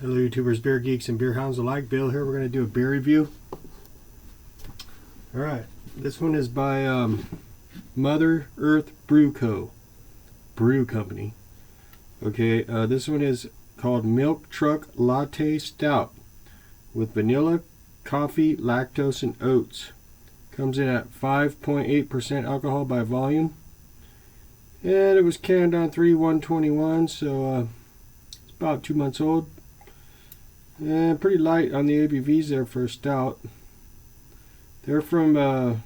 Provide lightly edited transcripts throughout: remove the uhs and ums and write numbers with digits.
Hello YouTubers, beer geeks, and beer hounds alike. Bill here. We're going to do a beer review. Alright, this one is by Mother Earth Brew Company. Okay, this one is called Milk Truck Latte Stout with vanilla, coffee, lactose, and oats. Comes in at 5.8% alcohol by volume. And it was canned on 3/1/21, so it's about 2 months old. And pretty light on the ABVs there for a stout. They're from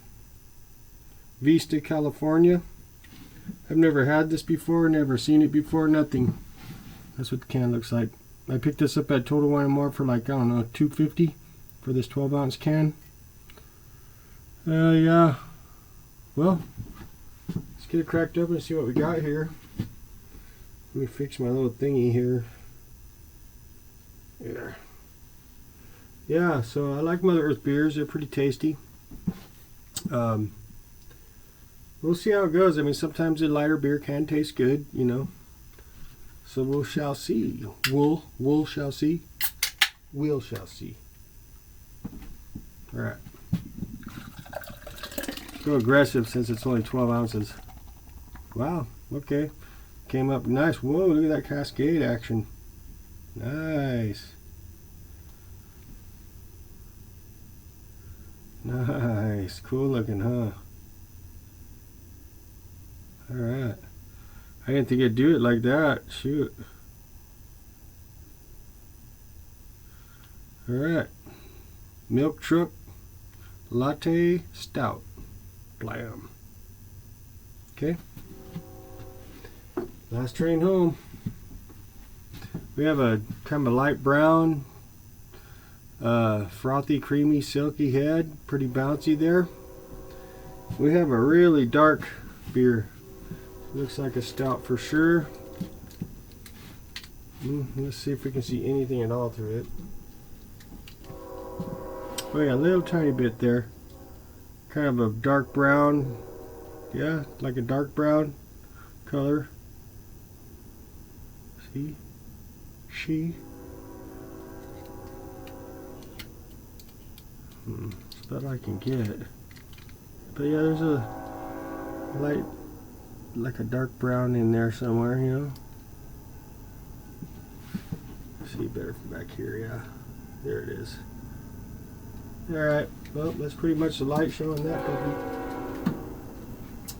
Vista, California. I've never had this before, never seen it before, nothing. That's what the can looks like. I picked this up at Total Wine & More for like, I don't know, $2.50 for this 12-ounce can. Yeah. Well, let's get it cracked open and see what we got here. Let me fix my little thingy here. There. Yeah, so I like Mother Earth beers. They're pretty tasty. We'll see how it goes. I mean, sometimes a lighter beer can taste good, you know. So we shall see. We'll shall see. We'll shall see. Alright. Go aggressive since it's only 12 ounces. Wow, okay. Came up nice. Whoa, look at that cascade action. Nice. Nice. Cool looking, huh? Alright. I didn't think it'd do it like that. Shoot. Alright. Milk Truck Latte Stout. Blam. Okay. Last train home. We have a kind of a light brown, frothy, creamy, silky head. Pretty bouncy there. We have a really dark beer. Looks like a stout for sure. Let's see if we can see anything at all through it. Oh yeah, a little tiny bit there. Kind of a dark brown. Yeah, like a dark brown color. See? It's about all I can get. But yeah, there's a light, like a dark brown in there somewhere, you know. See better from back here, yeah. There it is. Alright, well, that's pretty much the light showing that puppy.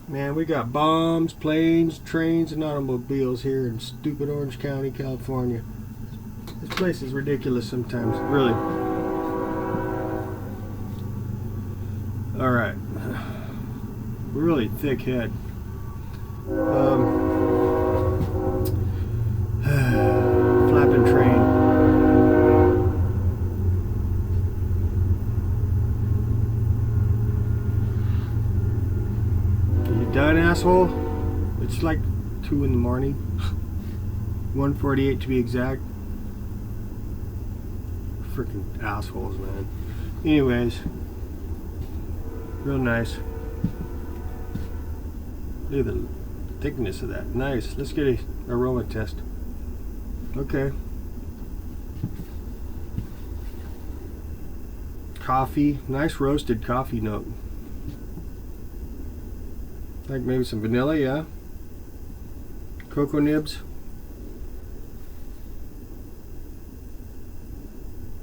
Man, we got bombs, planes, trains, and automobiles here in stupid Orange County, California. This place is ridiculous sometimes, really. Alright. Really thick head. Flapping train. You done, asshole? It's like 2 in the morning. 1:48 to be exact. Freaking assholes, man. Anyways, real nice. Look at the thickness of that. Nice. Let's get a aroma test. Okay. Coffee. Nice roasted coffee note. Like maybe some vanilla, yeah. Cocoa nibs.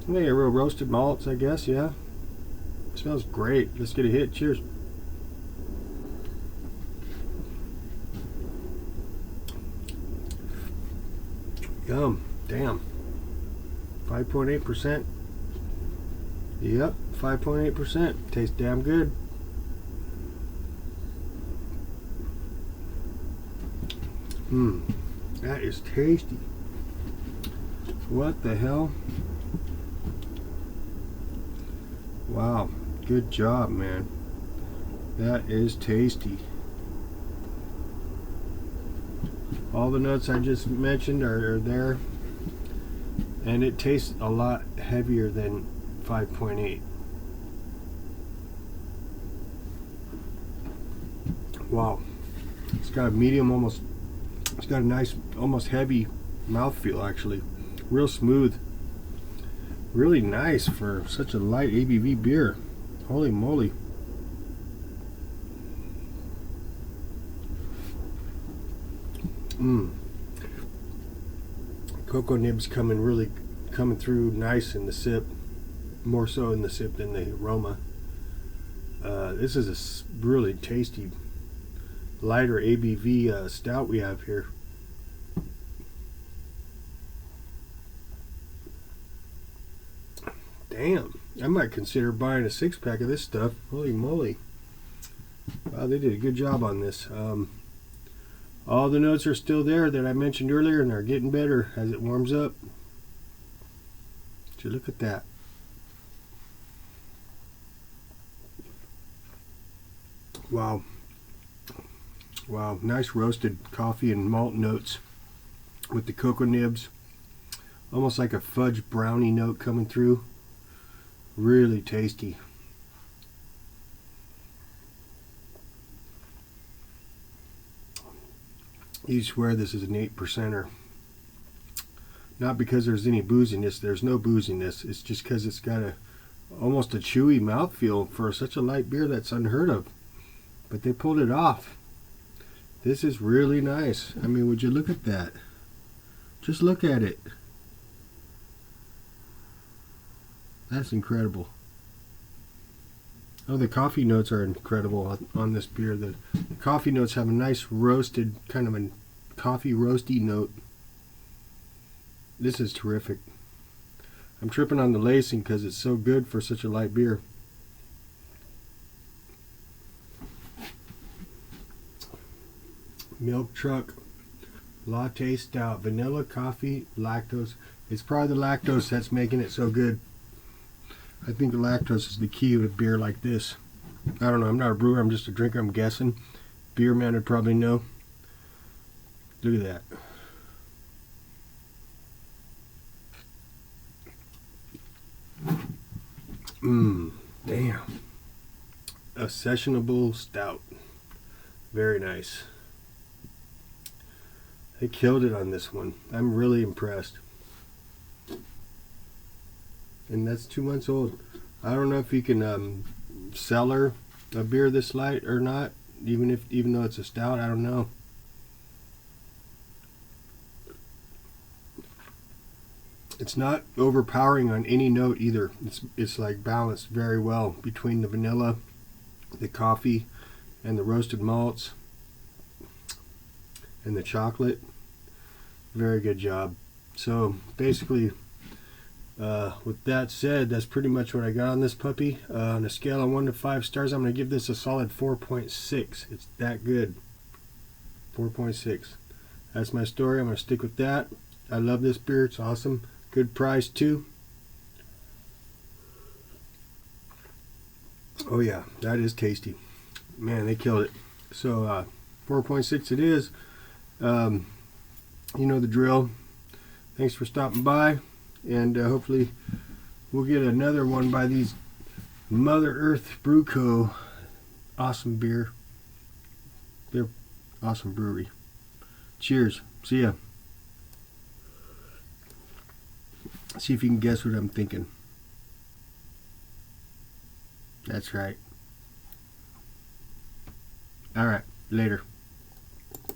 I think a real roasted malts, I guess, yeah. Smells great. Let's get a hit. Cheers. Yum. Damn. 5.8%. Yep, 5.8%. Tastes damn good. That is tasty. What the hell? Wow, good job, man. That is tasty. All the notes I just mentioned are there, and it tastes a lot heavier than 5.8. Wow, it's got a medium, it's got a nice, almost heavy mouthfeel actually. Real smooth. Really nice for such a light ABV beer. Holy moly. Cocoa nibs coming through nice in the sip. More so in the sip than the aroma. This is a really tasty, lighter ABV stout we have here. Damn, I might consider buying a 6-pack of this stuff. Holy moly. Wow, they did a good job on this. All the notes are still there that I mentioned earlier, and they're getting better as it warms up. So look at that. Wow. Wow, nice roasted coffee and malt notes with the cocoa nibs. Almost like a fudge brownie note coming through. Really tasty. You swear this is an 8%er. Not because there's any booze in this. There's no booze in this. It's just because it's got almost a chewy mouthfeel for such a light beer. That's unheard of. But they pulled it off. This is really nice. I mean, would you look at that? Just look at it. That's incredible. Oh, the coffee notes are incredible on this beer. The coffee notes have a nice roasted, kind of a coffee roasty note. This is terrific. I'm tripping on the lacing because it's so good for such a light beer. Milk Truck Latte Stout. Vanilla, coffee, lactose. It's probably the lactose that's making it so good. I think the lactose is the key of a beer like this. I don't know. I'm not a brewer. I'm just a drinker. I'm guessing. Beer man would probably know. Look at that. Damn. A sessionable stout. Very nice. They killed it on this one. I'm really impressed. And that's 2 months old. I don't know if you can cellar a beer this light or not, even though it's a stout. I don't know. It's not overpowering on any note either. It's like balanced very well between the vanilla, the coffee, and the roasted malts, and the chocolate. Very good job. So basically, with that said, that's pretty much what I got on this puppy. On a scale of 1 to 5 stars, I'm going to give this a solid 4.6. It's that good. 4.6. That's my story. I'm going to stick with that. I love this beer. It's awesome. Good price too. Oh yeah, that is tasty. Man, they killed it. So 4.6 it is. You know the drill. Thanks for stopping by, and hopefully we'll get another one by these Mother Earth Brew Co. Awesome beer. They're awesome brewery. Cheers. See ya. See if you can guess what I'm thinking. That's right. All right. Later.